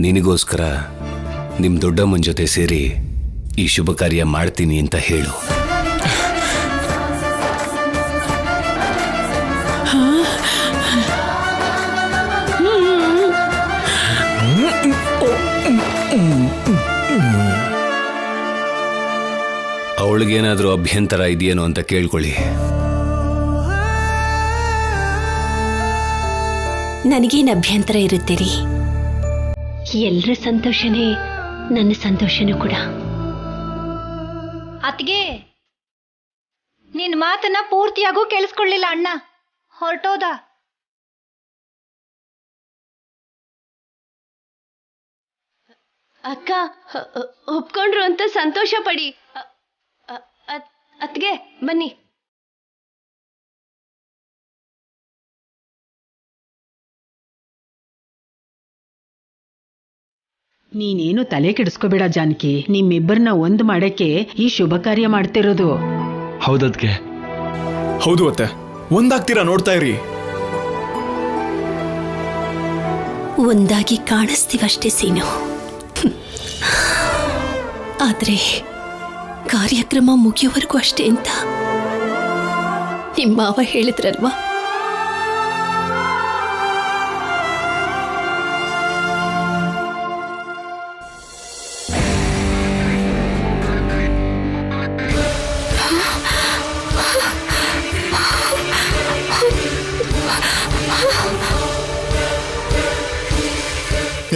ನಿನಗೋಸ್ಕರ ನಿಮ್ಮ ದೊಡ್ಡಮ್ಮನ ಜೊತೆ ಸೇರಿ ಈ ಶುಭ ಕಾರ್ಯ ಮಾಡ್ತೀನಿ ಅಂತ ಹೇಳು. ಅವಳಿಗೇನಾದ್ರೂ ಅಭ್ಯಂತರ ಇದೆಯೇನೋ ಅಂತ ಕೇಳ್ಕೊಳ್ಳಿ. ನನಗೇನು ಅಭ್ಯಂತರ ಇರುತ್ತೀರಿ? ಎಲ್ಲರ ಸಂತೋಷನೇ ನನ್ನ ಸಂತೋಷನೂ ಕೂಡ. ಅತ್ಗೆ, ನಿನ್ ಮಾತನ್ನ ಪೂರ್ತಿಯಾಗೂ ಕೇಳಿಸ್ಕೊಳ್ಳಿಲ್ಲ ಅಣ್ಣ, ಹೊರಟೋದ. ಅಕ್ಕ ಒಪ್ಕೊಂಡ್ರು ಅಂತ ಸಂತೋಷ ಪಡಿ. ಅತ್ಗೆ ಬನ್ನಿ. ನೀನೇನು ತಲೆ ಕೆಡಿಸ್ಕೋಬೇಡ ಜಾನಕಿ, ನಿಮ್ಮಿಬ್ಬರನ್ನ ಒಂದು ಮಾಡಕ್ಕೆ ಈ ಶುಭ ಕಾರ್ಯ ಮಾಡ್ತಿರೋದು. ಹೌದದ್ಕೆ. ಹೌದು ಅತ್ತೆ, ಒಂದಾಗ್ತೀರಾ ನೋಡ್ತಾ ಇರಿ. ಒಂದಾಗಿ ಕಾಣಿಸ್ತೀವಷ್ಟೇ ಸೀನು. ಆದ್ರೆ ಕಾರ್ಯಕ್ರಮ ಮುಗಿಯೋವರೆಗೂ ಅಷ್ಟೇ ಅಂತ ನಿಮ್ಮ ಮಾವ ಹೇಳಿದ್ರಲ್ವಾ?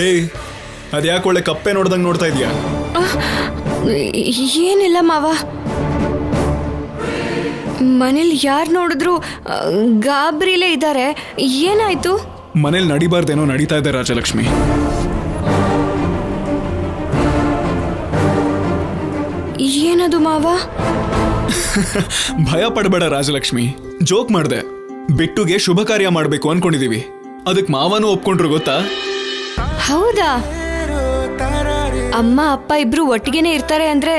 ಏಯ್, ಅದ್ಯಾಕೆ ಒಳ್ಳೆ ಕಪ್ಪೆ ನೋಡ್ದಂಗೆ ನೋಡ್ತಾ ಇದೀಯಾ? ಏನಿಲ್ಲ ಮಾವ, ಮನೇಲಿ ಯಾರು ನೋಡಿದ್ರು ಗಾಬರಿಲೇ ಇದ್ದಾರೆ. ಏನಾಯ್ತು? ಮನೇಲಿ ನಡಿಬಾರ್ದೇನೋ ನಡೀತಾ ಇದೆ ರಾಜಲಕ್ಷ್ಮಿ. ಏನದು ಮಾವ? ಭಯ ಪಡಬೇಡ ರಾಜಲಕ್ಷ್ಮಿ, ಜೋಕ್ ಮಾಡ್ದೆ. ಬಿಟ್ಟುಗೆ ಶುಭ ಕಾರ್ಯ ಮಾಡ್ಬೇಕು ಅನ್ಕೊಂಡಿದೀವಿ. ಅದಕ್ಕೆ ಮಾವನೂ ಒಪ್ಕೊಂಡ್ರು ಗೊತ್ತಾ? ಹೌದಾ? ಅಮ್ಮ ಅಪ್ಪ ಇಬ್ರು ಒಟ್ಟಿಗೆನೆ ಇರ್ತಾರೆ ಅಂದ್ರೆ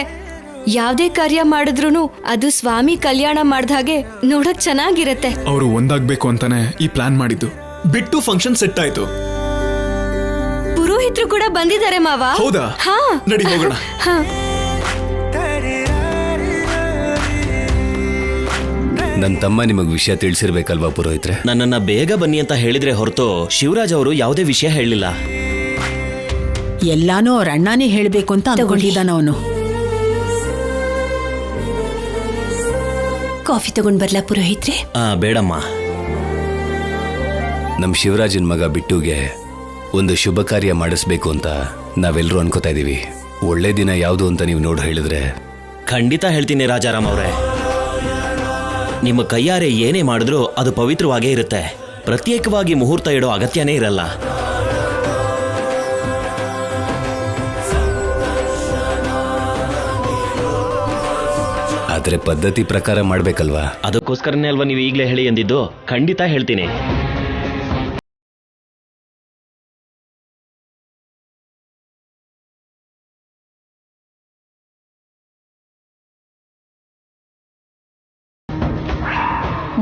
ಯಾವ್ದೇ ಕಾರ್ಯ ಮಾಡಿದ್ರು ಅದು ಸ್ವಾಮಿ ಕಲ್ಯಾಣ ಮಾಡ್ದ ಹಾಗೆ ನೋಡಕ್ ಚೆನ್ನಾಗಿರತ್ತೆ. ಅವರು ಒಂದಾಗ್ಬೇಕು ಅಂತಾನೆ ಈ ಪ್ಲಾನ್ ಮಾಡಿದ್ದು. ಬಿಟ್ಟು ಫಂಕ್ಷನ್ ಸೆಟ್ ಆಯ್ತು. ಪುರೋಹಿತರು ಕೂಡ ಬಂದಿದ್ದಾರೆ ಮಾವ. ಹೌದಾ? ಹಾ, ನಡಿ ಹೋಗೋಣ. ಹಾ. ನನ್ನ ತಮ್ಮ ನಿಮಗೆ ವಿಷಯ ತಿಳಿಸಿರ್ಬೇಕಲ್ವಾ ಪುರೋಹಿತ್ರೆ? ನನ್ನನ್ನ ಬೇಗ ಬನ್ನಿ ಅಂತ ಹೇಳಿದ್ರೆ ಹೊರತು ಶಿವರಾಜ್ ಅವರು ಯಾವುದೇ ವಿಷಯ ಹೇಳಿಲ್ಲ. ಎಲ್ಲಾನು ಅವ್ರ ಅಣ್ಣನೇ ಹೇಳ್ಬೇಕು ಅಂತ ಅಂದ್ಕೊಂಡಿದ್ದಾನ ಅವನು. ಕಾಫಿ ತಗೊಂಡ್ ಬರ್ಲಾ ಪುರೋಹಿತ್ರೆ? ಬೇಡಮ್ಮ. ನಮ್ಮ ಶಿವರಾಜನ್ ಮಗ ಬಿಟ್ಟುಗೆ ಒಂದು ಶುಭ ಕಾರ್ಯ ಮಾಡಿಸ್ಬೇಕು ಅಂತ ನಾವೆಲ್ಲರೂ ಅನ್ಕೋತಾ ಇದೀವಿ. ಒಳ್ಳೆ ದಿನ ಯಾವುದು ಅಂತ ನೀವು ನೋಡಿ ಹೇಳಿದ್ರೆ. ಖಂಡಿತ ಹೇಳ್ತೀನಿ ರಾಜಾರಾಮ್ ಅವರೇ. ನಿಮ್ಮ ಕೈಯಾರೆ ಏನೇ ಮಾಡಿದ್ರೂ ಅದು ಪವಿತ್ರವಾಗೇ ಇರುತ್ತೆ. ಪ್ರತ್ಯೇಕವಾಗಿ ಮುಹೂರ್ತ ಇಡೋ ಅಗತ್ಯನೇ ಇರಲ್ಲ. ಆದ್ರೆ ಪದ್ಧತಿ ಪ್ರಕಾರ ಮಾಡ್ಬೇಕಲ್ವಾ? ಅದಕ್ಕೋಸ್ಕರನೇ ಅಲ್ವಾ ನೀವು ಈಗಲೇ ಹೇಳಿ ಎಂದಿದ್ದು. ಖಂಡಿತ ಹೇಳ್ತೀನಿ.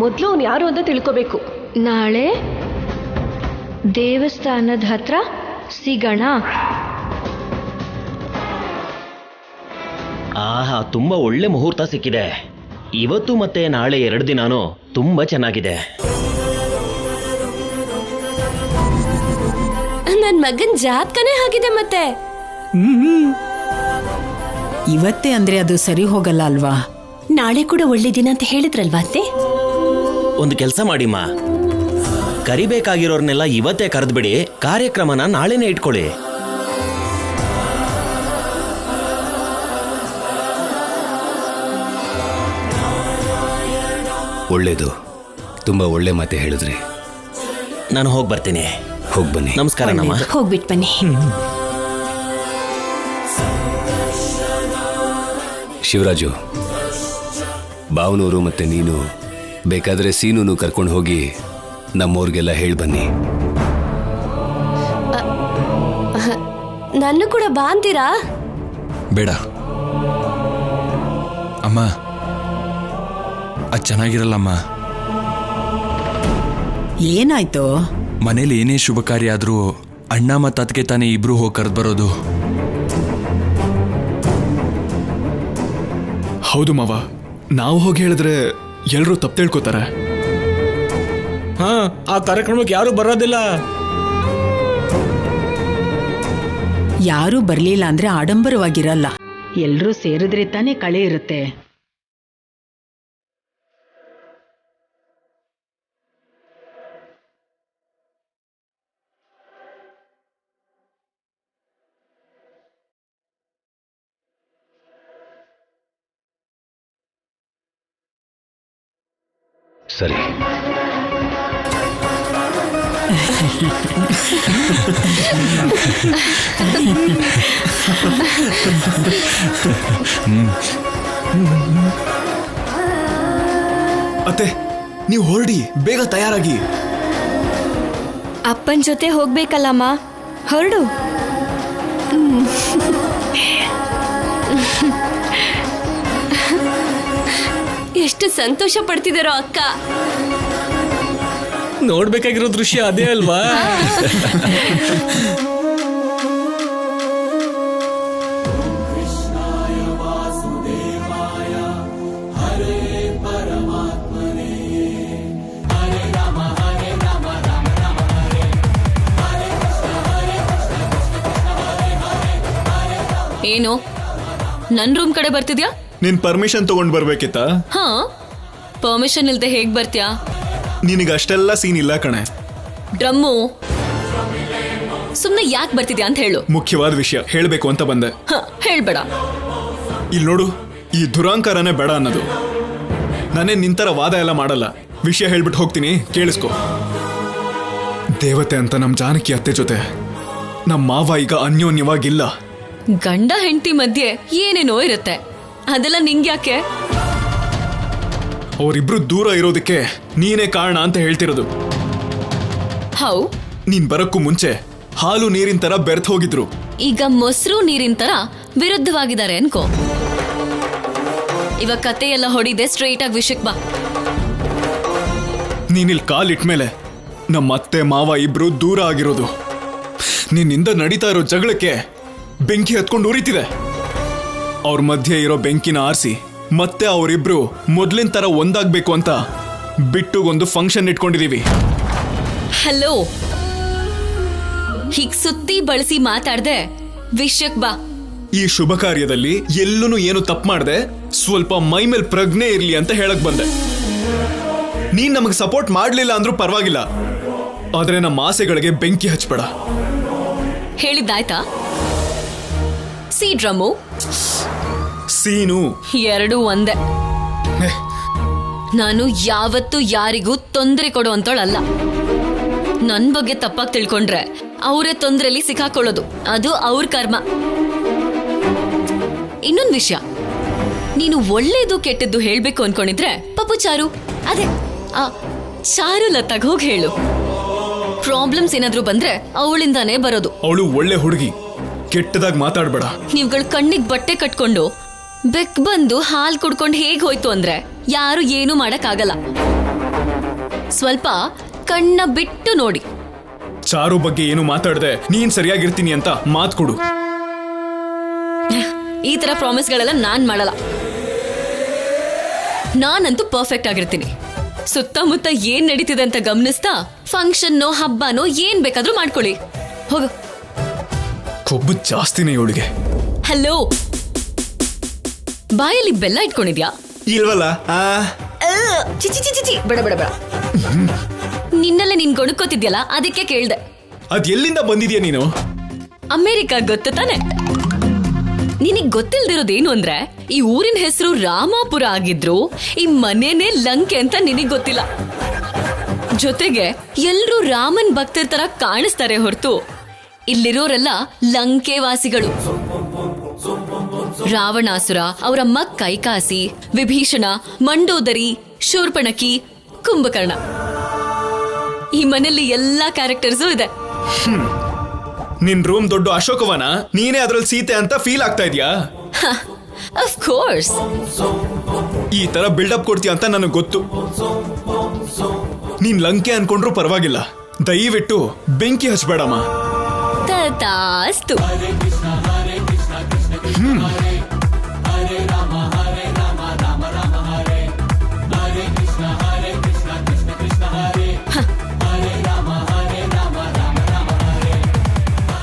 ಮೊದಲು ಅವ್ನು ಯಾರು ಅಂತ ತಿಳ್ಕೋಬೇಕು. ನಾಳೆ ದೇವಸ್ಥಾನದ ಹತ್ರ ಸಿಗೋಣ. ಆಹಾ, ತುಂಬಾ ಒಳ್ಳೆ ಮುಹೂರ್ತ ಸಿಕ್ಕಿದೆ. ಇವತ್ತು ಮತ್ತೆ ನಾಳೆ 2 ದಿನಾನು ತುಂಬಾ ಚೆನ್ನಾಗಿದೆ. ನನ್ ಮಗನ್ ಜಾತಕನೇ ಆಗಿದೆ ಮತ್ತೆ. ಇವತ್ತೇ ಅಂದ್ರೆ ಅದು ಸರಿ ಹೋಗಲ್ಲ ಅಲ್ವಾ? ನಾಳೆ ಕೂಡ ಒಳ್ಳೆ ದಿನ ಅಂತ ಹೇಳಿದ್ರಲ್ವಾ ಅತ್ತೆ? ಒಂದು ಕೆಲಸ ಮಾಡಿಮ್ಮ, ಕರಿಬೇಕಾಗಿರೋರ್ನೆಲ್ಲ ಇವತ್ತೇ ಕರೆದ್ಬಿಡಿ. ಕಾರ್ಯಕ್ರಮನ ನಾಳೆನೇ ಇಟ್ಕೊಳ್ಳಿ. ಒಳ್ಳೇದು, ತುಂಬಾ ಒಳ್ಳೆ ಮಾತೆ ಹೇಳಿದ್ರಿ. ನಾನು ಹೋಗಿ ಬರ್ತೀನಿ. ಹೋಗಿ ಬನ್ನಿ. ನಮಸ್ಕಾರ ನಮ್ಮ. ಹೋಗ್ಬಿಟ್ ಬನ್ನಿ. ಶಿವರಾಜು, ಬಾವನೂರು ಮತ್ತೆ ನೀನು ಬೇಕಾದ್ರೆ ಸೀನುನು ಕರ್ಕೊಂಡು ಹೋಗಿ ನಮ್ಮವ್ರಿಗೆಲ್ಲ ಹೇಳಿ ಬನ್ನಿ. ನನ್ನ ಕೂಡ ಬಾ ಅಂತೀರಾ? ಬೇಡ ಅಮ್ಮ, ಅದು ಚೆನ್ನಾಗಿರಲ್ಲಮ್ಮ. ಏನಾಯ್ತು? ಮನೇಲಿ ಏನೇ ಶುಭ ಕಾರ್ಯ ಆದ್ರೂ ಅಣ್ಣ ಮತ್ತು ಅದಕ್ಕೆ ತಾನೇ ಇಬ್ರು ಹೋಗಿ ಕರೆದು ಬರೋದು. ಹೌದು ಮಾವ, ನಾವು ಹೋಗಿ ಹೇಳಿದ್ರೆ ಎಲ್ಲರೂ ತಪ್ಪು ತಿಳ್ಕೊತಾರೆ. ಹಾ, ಆ ಕಾರ್ಯಕ್ರಮಕ್ಕೆ ಯಾರು ಬರೋದಿಲ್ಲ. ಯಾರೂ ಬರ್ಲಿಲ್ಲ ಅಂದ್ರೆ ಆಡಂಬರವಾಗಿರಲ್ಲ. ಎಲ್ರೂ ಸೇರಿದ್ರೆ ತಾನೇ ಕಳೆ ಇರುತ್ತೆ. ಸರಿ. ಅತ್ತೆ, ನೀವು ಹೊರಡಿ, ಬೇಗ ತಯಾರಾಗಿ. ಅಪ್ಪನ ಜೊತೆ ಹೋಗ್ಬೇಕಲ್ಲಮ್ಮ, ಹೊರಡು. ಎಷ್ಟು ಸಂತೋಷ ಪಡ್ತಿದಾರೋ ಅಕ್ಕ. ನೋಡ್ಬೇಕಾಗಿರೋ ದೃಶ್ಯ ಅದೇ ಅಲ್ವಾ? ಏನು ನನ್ ರೂಮ್ ಕಡೆ ಬರ್ತಿದ್ಯಾ? ನಿನ್ ಪರ್ಮಿಷನ್ ತಗೊಂಡ್ ಬರ್ಬೇಕಿತ್ತ? ಹಾ, ಪರ್ಮಿಷನ್ ಇಲ್ದೆ ಹೇಗ್ ಬರ್ತ್ಯಾ? ನಿನಗೆ ಅಷ್ಟೆಲ್ಲ ಸೀನ್ ಇಲ್ಲ ಕಣೆ. ಡ್ರಮ್ಮು, ಸುಮ್ನೆ ಯಾಕೆ ಬರ್ತಿದ್ಯಾ ಅಂತ ಹೇಳು. ಮುಖ್ಯವಾದ ವಿಷಯ ಹೇಳ್ಬೇಕು ಅಂತ ಬಂದೆ. ಹೇಳ್ಬೇಡ. ಇಲ್ಲಿ ನೋಡು, ಈ ದುರಾಂಕಾರನೇ ಬೇಡ ಅನ್ನೋದು. ನಾನೇ ನಿಂತರ ವಾದ ಎಲ್ಲ ಮಾಡಲ್ಲ. ವಿಷಯ ಹೇಳ್ಬಿಟ್ಟು ಹೋಗ್ತೀನಿ, ಕೇಳಿಸ್ಕೊ. ದೇವತೆ ಅಂತ ನಮ್ ಜಾನಕಿ ಅತ್ತೆ ಜೊತೆ ನಮ್ಮ ಮಾವ ಈಗ ಅನ್ಯೋನ್ಯವಾಗಿಲ್ಲ. ಗಂಡ ಹೆಂಡತಿ ಮಧ್ಯೆ ಏನೇನೋ ಇರುತ್ತೆ, ಅದೆಲ್ಲ ನಿಂಗ್ಯಾಕೆ? ಅವರಿಬ್ರು ದೂರ ಇರೋದಕ್ಕೆ ನೀನೇ ಕಾರಣ ಅಂತ ಹೇಳ್ತಿರೋದು. ಹೌ, ನೀನ್ ಬರಕ್ಕೂ ಮುಂಚೆ ಹಾಲು ನೀರಿನ ತರ ಬೆರ್ತ್ ಹೋಗಿದ್ರು. ಈಗ ಮೊಸರು ನೀರಿನ ತರ ವಿರುದ್ಧವಾಗಿದ್ದಾರೆ ಅನ್ಕೋ. ಇವಾಗ ಕತೆ ಎಲ್ಲ ಹೊಡಿದೆ, ಸ್ಟ್ರೈಟ್ ಆಗಿ ವಿಷಯಕ್ ಬಾ. ನೀನಿಲ್ ಕಾಲಿಟ್ಮೇಲೆ ನಮ್ಮ ಅತ್ತೆ ಮಾವ ಇಬ್ರು ದೂರ ಆಗಿರೋದು. ನಿನ್ನಿಂದ ನಡೀತಾ ಇರೋ ಜಗಳಕ್ಕೆ ಬೆಂಕಿ ಹತ್ಕೊಂಡು ಉರಿತಿದೆ. ಅವ್ರ ಮಧ್ಯೆ ಇರೋ ಬೆಂಕಿನ ಆರಿಸಿ ಮತ್ತೆ ಅವರಿಬ್ರು ಮೊದ್ಲಿನ ತರ ಒಂದಾಗ್ಬೇಕು ಅಂತ ಬಿಟ್ಟುಗೊಂದು ಫಂಕ್ಷನ್ ಇಟ್ಕೊಂಡಿದೀವಿ. ಹಲೋ, ಹೀಗ್ ಸುತ್ತಿ ಬಳಸಿ ಮಾತಾಡ್ದೆ ವಿಷಯಕ್ ಬಾ. ಈ ಶುಭ ಕಾರ್ಯದಲ್ಲಿ ಎಲ್ಲೂ ಏನು ತಪ್ಪು ಮಾಡ್ದೆ, ಸ್ವಲ್ಪ ಮೈ ಮೇಲ್ ಪ್ರಜ್ಞೆ ಇರ್ಲಿ ಅಂತ ಹೇಳಕ್ ಬಂದೆ. ನೀನ್ ನಮಗ್ ಸಪೋರ್ಟ್ ಮಾಡ್ಲಿಲ್ಲ ಅಂದ್ರೂ ಪರವಾಗಿಲ್ಲ, ಆದ್ರೆ ನಮ್ಮ ಆಸೆಗಳಿಗೆ ಬೆಂಕಿ ಹಚ್ಬೇಡ. ಹೇಳಿದ್ದಾಯ್ತಾ? ಸಿ ಡ್ರಮ್ಮು, ಸೀನು ಎರಡೂ ಒಂದೇ. ನಾನು ಯಾವತ್ತೂ ಯಾರಿಗೂ ತೊಂದರೆ ಕೊಡುವಂತೋಳಲ್ಲ. ನನ್ ಬಗ್ಗೆ ತಪ್ಪಾಗಿ ತಿಳ್ಕೊಂಡ್ರೆ ಅವರೇ ತೊಂದ್ರೆಲಿ ಸಿಕ್ಕಾಕೊಳ್ಳೋದು, ಅದು ಅವ್ರ ಕರ್ಮ. ಇನ್ನೊಂದು ವಿಷಯ, ನೀನು ಒಳ್ಳೇದು ಕೆಟ್ಟದ್ದು ಹೇಳ್ಬೇಕು ಅನ್ಕೊಂಡಿದ್ರೆ ಪಪ್ಪು ಚಾರು, ಅದೇ ಆ ಚಾರು ಲತಾಗ್ ಹೋಗಿ ಹೇಳು. ಪ್ರಾಬ್ಲಮ್ಸ್ ಏನಾದ್ರೂ ಬಂದ್ರೆ ಅವಳಿಂದಾನೇ ಬರೋದು. ಅವಳು ಒಳ್ಳೆ ಹುಡುಗಿ, ಕೆಟ್ಟದಾಗಿ ಮಾತಾಡ್ಬೇಡ. ನೀವುಗಳು ಕಣ್ಣಿಗೆ ಬಟ್ಟೆ ಕಟ್ಕೊಂಡು ಬೆಕ್ ಬಂದು ಹಾಲ್ ಕುಡ್ಕೊಂಡು ಹೇಗ್ ಹೋಯ್ತು ಅಂದ್ರೆ ಯಾರು ಏನು ಮಾಡಕ್ ಆಗಲ್ಲ. ಸ್ವಲ್ಪ ಕಣ್ಣ ಬಿಟ್ಟು ನೋಡಿ. ಚಾರು ಬಗ್ಗೆ ಏನು ಮಾತಾಡ್ದೆ ನೀನ್ ಸರಿಯಾಗಿರ್ತೀನಿ ಅಂತ ಮಾತ್ ಕೊಡು. ಈ ತರ ಪ್ರಾಮಿಸ್ಗಳೆಲ್ಲ ನಾನ್ ಮಾಡಲ್ಲ. ನಾನಂತೂ ಪರ್ಫೆಕ್ಟ್ ಆಗಿರ್ತೀನಿ. ಸುತ್ತಮುತ್ತ ಏನ್ ನಡೀತಿದೆ ಅಂತ ಗಮನಿಸ್ತಾ ಫಂಕ್ಷನ್ನೋ ಹಬ್ಬನೋ ಏನ್ ಬೇಕಾದ್ರೂ ಮಾಡ್ಕೊಳ್ಳಿ. ಹೋಗು. ಕೊಬ್ಬು ಜಾಸ್ತಿನೇ ಇವಳಿಗೆ. ಹಲೋ, ಬಾಯಲ್ಲಿ ಬೆಲ್ಲ ಇಟ್ಕೊಂಡಿದ್ಯಾ? ಇಲ್ವಲ್ಲ. ಚಿಚಿ ಚಿಚಿ ಚಿ, ಬೇಡ ಬೇಡ ಬೇಡ. ನಿನ್ನಲ್ಲೇ ನೀನ್ ಗೊಣಕೋತಿದ್ಯಲ್ಲ, ಅದಕ್ಕೆ ಕೇಳ್ದೆ. ಅದ್ ಎಲ್ಲಿಂದ ಬಂದಿದ್ಯಾ ನೀನು? ಅಮೆರಿಕಾ ಗೊತ್ತು ತಾನೆ? ನಿನಗ್ ಗೊತ್ತಿಲ್ದಿರೋದೇನು ಅಂದ್ರೆ ಈ ಊರಿನ ಹೆಸರು ರಾಮಾಪುರ ಆಗಿದ್ರು ಈ ಮನೇನೆ ಲಂಕೆ ಅಂತ ನಿನಗ್ ಗೊತ್ತಿಲ್ಲ. ಜೊತೆಗೆ ಎಲ್ರೂ ರಾಮನ್ ಭಕ್ತರ ತರ ಕಾಣಿಸ್ತಾರೆ ಹೊರತು ಇಲ್ಲಿರೋರೆಲ್ಲ ಲಂಕೆ ವಾಸಿಗಳು. ರಾವಣಾಸುರ, ಅವರಮ್ಮ ಕೈಕಾಸಿ, ವಿಭೀಷಣ, ಮಂಡೋದರಿ, ಶೂರ್ಪಣಕಿ, ಕುಂಭಕರ್ಣ, ಈ ಮನೆಯಲ್ಲಿ ಎಲ್ಲಾ ಕ್ಯಾರೆಕ್ಟರ್ಸು ಇದೆ. ನಿನ್ ರೂಮ್ ದೊಡ್ಡ ಅಶೋಕವನ, ನೀನೇ ಅದ್ರಲ್ಲಿ ಸೀತೆ ಅಂತ ಫೀಲ್ ಆಗ್ತಾ ಇದ್ಯಾ? Of course. ಈ ತರ ಬಿಲ್ಡಪ್ ಕೊಡ್ತೀಯ ಅಂತ ನನಗೆ ಗೊತ್ತು. ನೀನ್ ಲಂಕೆ ಅನ್ಕೊಂಡ್ರು ಪರವಾಗಿಲ್ಲ, ದಯವಿಟ್ಟು ಬೆಂಕಿ ಹಚ್ಬೇಡಮ್ಮ. ತಥಾಸ್ತು.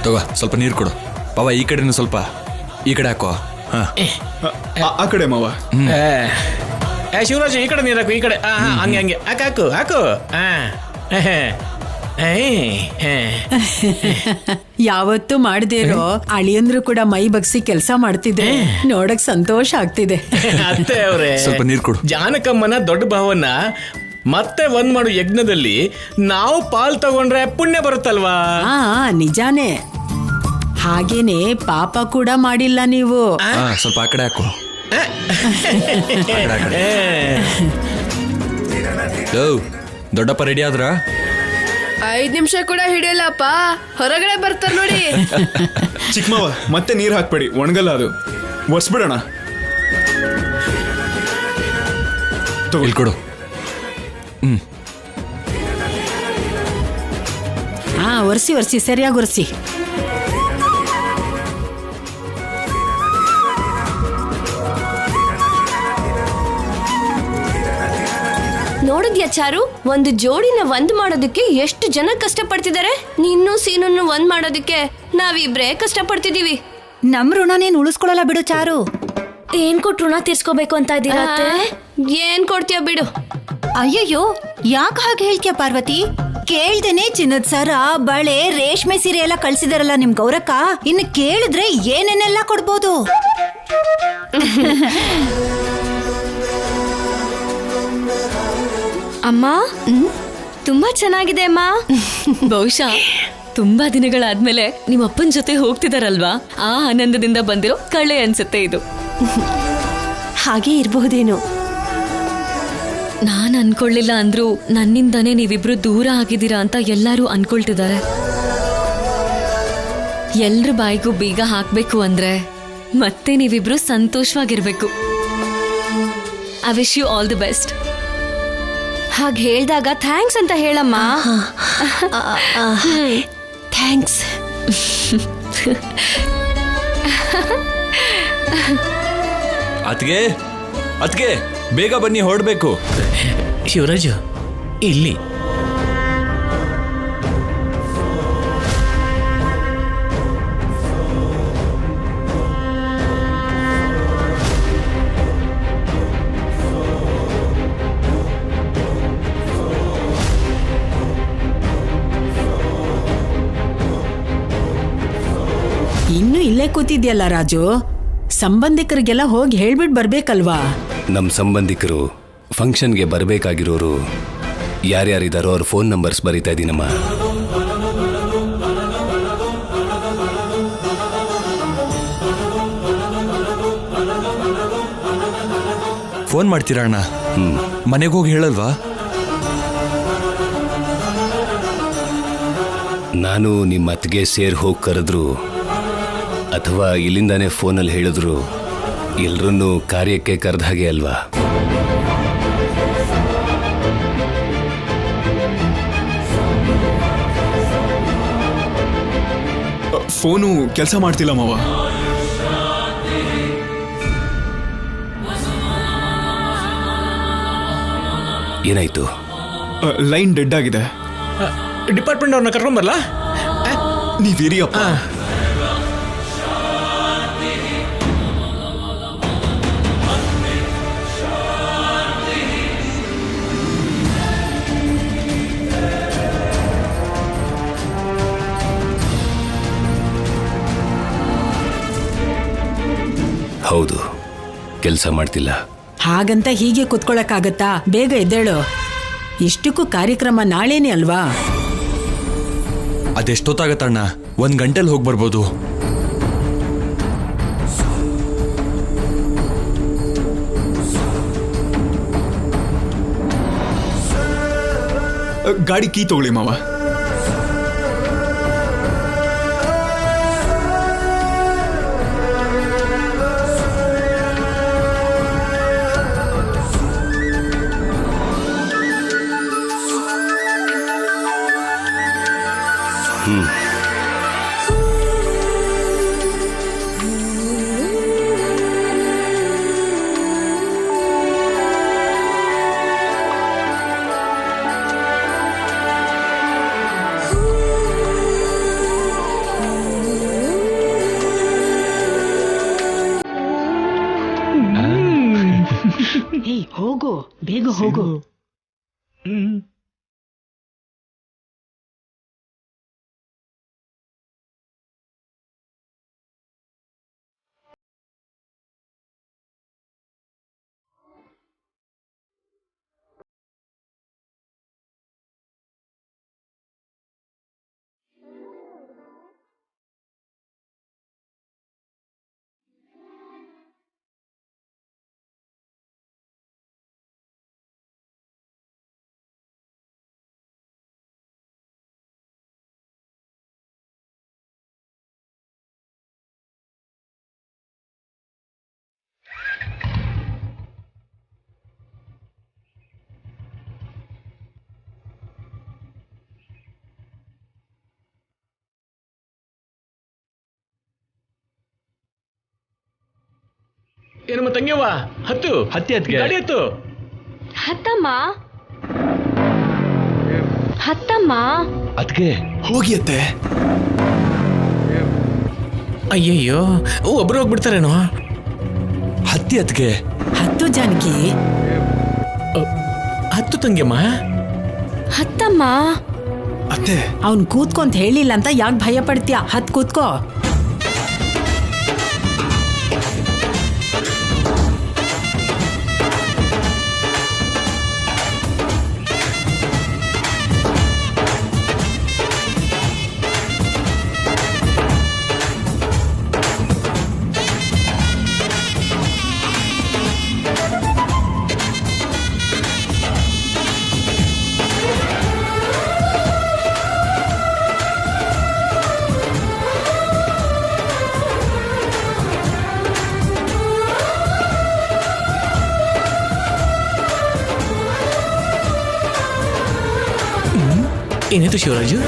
ತಗೋ ಸ್ವಲ್ಪ ನೀರು ಕೊಡು. ಪಾವ ಈ ಕಡೆನೂ ಸ್ವಲ್ಪ ಈ ಕಡೆ ಹಾಕೋ. ಹಾ ಆ ಕಡೆ ಮಾವ. ಶಿವರಾಜ್ ಈ ಕಡೆ ನೀರು ಹಾಕು, ಈ ಕಡೆ. ಹಂಗೆ ಹಂಗೆ ಹಾಕು ಹಾಕು. ಯಾವತ್ತೂ ಮಾಡದೇ ಇರೋ ಅಳಿಯಂದ್ರು ಕೂಡ ಮೈ ಬಗ್ಸಿ ಕೆಲಸ ಮಾಡ್ತಿದ್ರೆ ನೋಡಕ್ ಸಂತೋಷ ಆಗ್ತಿದೆ. ಅತ್ತೆ ಅವ್ರೆ, ಸ್ವಲ್ಪ ನೀರು ಕೊಡು. ಜಾನಕಮ್ಮನ ದೊಡ್ಡ ಭಾವನ ಮತ್ತೆ ಒಂದ್ ಮಾಡು ಯಜ್ಞದಲ್ಲಿ ನಾವು ಪಾಲ್ ತಗೊಂಡ್ರೆ ಪುಣ್ಯ ಬರುತ್ತಲ್ವಾ? ನಿಜಾನೇ. ಹಾಗೇನೆ ಪಾಪ ಕೂಡ ಮಾಡಿಲ್ಲ ನೀವು. ಸ್ವಲ್ಪ ಆ ಕಡೆ ಹಾಕೋ. ದೊಡ್ಡಪ್ಪ ರೆಡಿ ಆದ್ರ? 5 ನಿಮಿಷ ಕೂಡ ಹಿಡಿಯಲ್ಲಪ್ಪ, ಹೊರಗಡೆ ಬರ್ತಾರೆ ನೋಡಿ. ಚಿಕ್ಕಮ್ಮವ ಮತ್ತೆ ನೀರು ಹಾಕ್ಬೇಡಿ, ಒಣಗಲ್ಲ ಅದು. ಒರ್ಸ್ಬಿಡೋಣ. ಇಲ್ಲಿ ಕೊಡು. ಒರ್ಸಿ ಸರಿಯಾಗಿ ಒರ್ಸಿ. ನೋಡಿದ್ಯಾ ಚಾರು, ಒಂದು ಜೋಡಿನ ಒಂದ್ ಮಾಡೋದಕ್ಕೆ ಎಷ್ಟು ಜನ ಕಷ್ಟಪಡ್ತಿದ್ದಾರೆ. ನಿನ್ನೂ ಸೀನನ್ನು ಒಂದ್ ಮಾಡೋದಕ್ಕೆ ನಾವಿಬ್ರೇ ಕಷ್ಟಪಡ್ತಿದೀವಿ. ನಮ್ ಋಣ ನೀನ್ ಉಳಿಸ್ಕೊಳಲ್ಲ ಬಿಡು ಚಾರು. ಏನ್ ಕೊಟ್ಟು ಋಣ ತೀರ್ಸ್ಕೋಬೇಕು ಅಂತ ಇದ್ದೀರಾ? ಏನ್ ಕೊಡ್ತೀಯ ಬಿಡು. ಅಯ್ಯಯ್ಯೋ, ಯಾಕೆ ಹಾಗೆ ಹೇಳ್ತೀಯ ಪಾರ್ವತಿ? ಕೇಳ್ದೇನೆ ಚಿನ್ನದ ಸರ, ಬಳೆ, ರೇಷ್ಮೆ ಸೀರೆ ಎಲ್ಲ ಕಳ್ಸಿದಾರಲ್ಲ ನಿಮ್ ಗೌರಕ್ಕ. ಇನ್ನು ಕೇಳಿದ್ರೆ ಏನೇನೆಲ್ಲ ಕೊಡ್ಬೋದು. ಅಮ್ಮ, ತುಂಬಾ ಚೆನ್ನಾಗಿದೆ ಅಮ್ಮ. ಬಹುಶಃ ತುಂಬಾ ದಿನಗಳಾದ್ಮೇಲೆ ನಿಮ್ಮ ಅಪ್ಪನ ಜೊತೆ ಹೋಗ್ತಿದಾರಲ್ವಾ, ಆ ಆನಂದದಿಂದ ಬಂದಿರೋ ಕಳೆ ಅನ್ಸುತ್ತೆ ಇದು. ಹಾಗೆ ಇರಬಹುದೇನು. ನಾನ್ ಅನ್ಕೊಳ್ಳಿಲ್ಲ ಅಂದ್ರೂ ನನ್ನಿಂದಾನೇ ನೀವಿಬ್ರು ದೂರ ಆಗಿದ್ದೀರಾ ಅಂತ ಎಲ್ಲರೂ ಅನ್ಕೊಳ್ತಿದ್ದಾರೆ. ಎಲ್ರ ಬಾಯಿಗೂ ಬೀಗ ಹಾಕ್ಬೇಕು ಅಂದ್ರೆ ಮತ್ತೆ ನೀವಿಬ್ರು ಸಂತೋಷವಾಗಿರ್ಬೇಕು. I wish you all the best. ಹಾಗೆ ಹೇಳ್ದಾಗ ಥ್ಯಾಂಕ್ಸ್ ಅಂತ ಹೇಳಮ್ಮ. ಥ್ಯಾಂಕ್ಸ್. ಅತ್ಗೆ ಬೇಗ ಬನ್ನಿ, ಹೊರಡ್ಬೇಕು. ಶಿವರಾಜು ಇಲ್ಲಿ ಇನ್ನು ಇಲ್ಲೇ ಕೂತಿದ್ಯಲ್ಲ ರಾಜು, ಸಂಬಂಧಿಕರಿಗೆಲ್ಲ ಹೋಗಿ ಹೇಳ್ಬಿಟ್ಟು ಬರ್ಬೇಕಲ್ವಾ? ನಮ್ಮ ಸಂಬಂಧಿಕರು ಫಂಕ್ಷನ್ಗೆ ಬರಬೇಕಾಗಿರೋರು ಯಾರ್ಯಾರಿದ್ದಾರೋ ಅವ್ರ ಫೋನ್ ನಂಬರ್ಸ್ ಬರೀತಾ ಇದ್ದೀನಮ್ಮ. ಫೋನ್ ಮಾಡ್ತೀರಾ ಅಣ್ಣ? ಮನೆಗೆ ಹೋಗಿ ಹೇಳಲ್ವಾ? ನಾನು ನಿಮ್ಮ ಅತ್ತಿಗೆ ಸೇರ್ ಹೋಗಿ ಕರೆದ್ರು ಅಥವಾ ಇಲ್ಲಿಂದಾನೇ ಫೋನಲ್ಲಿ ಹೇಳಿದ್ರು ಎಲ್ರನ್ನೂ ಕಾರ್ಯಕ್ಕೆ ಕರೆದ ಹಾಗೆ ಅಲ್ವಾ? ಫೋನು ಕೆಲಸ ಮಾಡ್ತಿಲ್ಲ ಮಾವ. ಏನಾಯ್ತು? ಲೈನ್ ಡೆಡ್ ಆಗಿದೆ. ಡಿಪಾರ್ಟ್ಮೆಂಟ್ ಅವ್ರನ್ನ ಕರ್ಕೊಂಡ್ ಬರ್ಲಾ? ನೀವಿರಿಯಪ್ಪ. ಹೌದು, ಕೆಲಸ ಮಾಡ್ತಿಲ್ಲ. ಹಾಗಂತ ಹೀಗೆ ಕುತ್ಕೊಳಕ್ಕಾಗತ್ತಾ? ಬೇಗ ಎದ್ದೇಳು. ಇಷ್ಟಕ್ಕೂ ಕಾರ್ಯಕ್ರಮ ನಾಳೆನೇ ಅಲ್ವಾ? ಅದೆಷ್ಟೊತ್ತಾಗತ್ತಣ್ಣ? 1 ಗಂಟೆಲಿ ಹೋಗಿ ಬರ್ಬೋದು. ಗಾಡಿ ಕೀ ತಗೊಳ್ಳಿ ಮಾವ. ಹೋಗು. ಏನಮ್ಮ ತಂಗ್ಯವ್ವ, ಹತ್ತು ಗಾಡಿ ಹತ್ತು. ಹತ್ತಮ್ಮ ಹತ್ತಮ್ಮ. ಅದಕ್ಕೆ ಹೋಗಿ ಅತ್ತೆ. ಅಯ್ಯಯ್ಯೋ, ಒಬ್ರು ಹೋಗ್ಬಿಡ್ತಾರೇನೋ. ಹತ್ತಿ ಅದಕ್ಕೆ ಹತ್ತು ಜಾನಕಿ. ಹತ್ತು ತಂಗ್ಯಮ್ಮ. ಹತ್ತಮ್ಮ. ಅತ್ತೆ ಅವ್ನ್ ಕೂತ್ಕೊಂತ ಹೇಳಿಲ್ಲ ಅಂತ ಯಾಕೆ ಭಯ ಪಡ್ತೀಯ? ಹತ್ ಕೂತ್ಕೋ. ಏನಾಯ್ತು ಶಿವರಾಜು?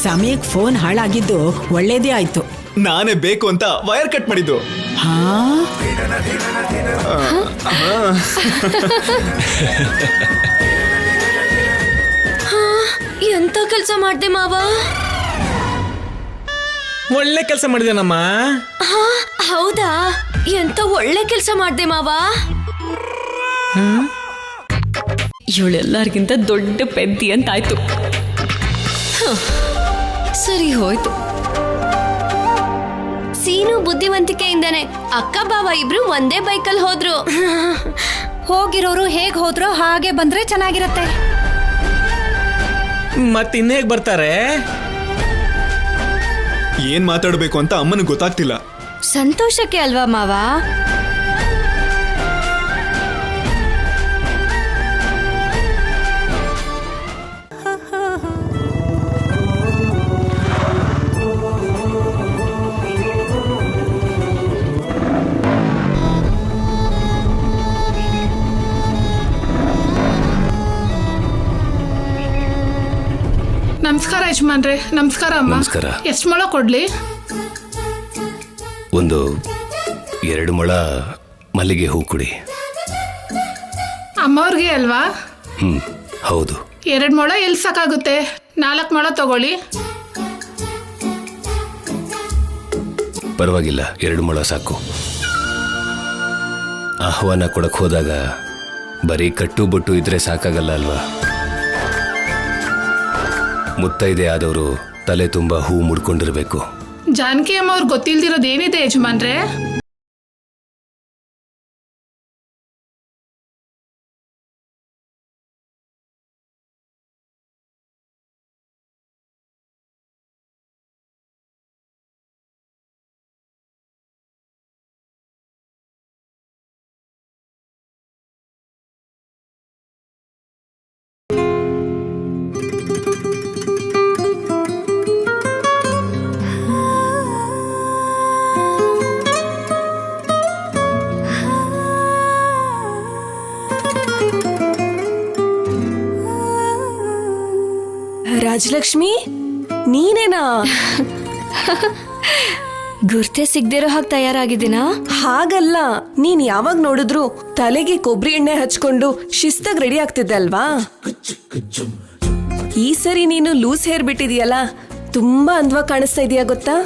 ಸಮಯಕ್ಕೆ ಫೋನ್ ಹಾಳಾಗಿದ್ದು ಒಳ್ಳೇದೇ ಆಯ್ತು. ನಾನೇ ಬೇಕು ಅಂತ ವೈರ್ ಕಟ್ ಮಾಡಿದ್ದು. ಹಾ, ಎಂತ ಕೆಲ್ಸ ಮಾಡ್ದೆ ಮಾವ? ಒಳ್ಳೆ ಕೆಲಸ ಮಾಡಿದೇನಮ್ಮ. ಹೌದಾ? ಎಂತ ಒಳ್ಳೆ ಕೆಲ್ಸ ಮಾಡ್ದೆ ಮಾವ. ಇವಳೆಲ್ಲರಿಗಿಂತ ದೊಡ್ಡ ಪೆದ್ದಿ ಅಂತಾಯ್ತು. ಸರಿ ಹೋಯ್ತು. ಸೀನು ಬುದ್ಧಿವಂತಿಕೆಯಿಂದಾನೆ ಅಕ್ಕ ಬಾವ ಇಬ್ರು ಒಂದೇ ಬೈಕಲ್ಲಿ ಹೋದ್ರು. ಹೋಗಿರೋರು ಹೇಗ್ ಹೋದ್ರೋ ಹಾಗೆ ಬಂದ್ರೆ ಚೆನ್ನಾಗಿರತ್ತೆ. ಮತ್ತಿನ್ನೇಗ್ ಬರ್ತಾರೆ? ಏನ್ ಮಾತಾಡ್ಬೇಕು ಅಂತ ಅಮ್ಮನಿಗೆ ಗೊತ್ತಾಗ್ತಿಲ್ಲ. ಸಂತೋಷಕ್ಕೆ ಅಲ್ವಾ ಮಾವ? ನಮಸ್ಕಾರ ಯಜಮಾನ್ರೆ. ನಮಸ್ಕಾರ ಅಮ್ಮ. ನಮಸ್ಕಾರ. ಎಷ್ಟು ಮೊಳ ಕೊಡ್ಲಿ? ಒಂದು 2 ಮೊಳ ಮಲ್ಲಿಗೆ ಹೂ ಕೊಡಿ. ಅಮ್ಮವ್ರಿಗೆ ಅಲ್ವಾ? ಹೌದು. 2 ಮೊಳ ಎಲ್ಲಿ ಸಾಕಾಗುತ್ತೆ? 4 ಮೊಳ ತಗೊಳ್ಳಿ. ಪರವಾಗಿಲ್ಲ, 2 ಮೊಳ ಸಾಕು. ಆಹ್ವಾನ ಕೊಡಕ್ ಹೋದಾಗ ಬರೀ ಕಟ್ಟು ಬೊಟ್ಟು ಇದ್ರೆ ಸಾಕಾಗಲ್ಲ ಅಲ್ವಾ? ಮುತ್ತೈದೆ ಆದವರು ತಲೆ ತುಂಬ ಹೂ ಮುಡ್ಕೊಂಡಿರ್ಬೇಕು. ಜಾನಕಿ ಅಮ್ಮ ಅವ್ರಿಗೆ ಗೊತ್ತಿಲ್ದಿರೋದು ಏನಿದೆ ಯಜಮಾನ್ರೆ? ರಾಜಲಕ್ಷ್ಮಿ ನೀನೇನಾ? ಗುರ್ತೆ ಸಿಗ್ದಿರೋ ಹಾಗೆ ತಯಾರಾಗಿದ್ದೀನಾ? ಹಾಗಲ್ಲ, ನೀನ್ ಯಾವಾಗ ನೋಡಿದ್ರು ತಲೆಗೆ ಕೊಬ್ಬರಿ ಎಣ್ಣೆ ಹಚ್ಕೊಂಡು ಶಿಸ್ತಾಗಿ ರೆಡಿ ಆಗ್ತಿದ್ದೆ ಅಲ್ವಾ? ಈ ಸರಿ ನೀನು ಲೂಸ್ ಹೇರ್ ಬಿಟ್ಟಿದೀಯಲ್ಲ, ತುಂಬಾ ಅಂದವಾಗಿ ಕಾಣಿಸ್ತಾ ಇದೀಯಾ ಗೊತ್ತಾ?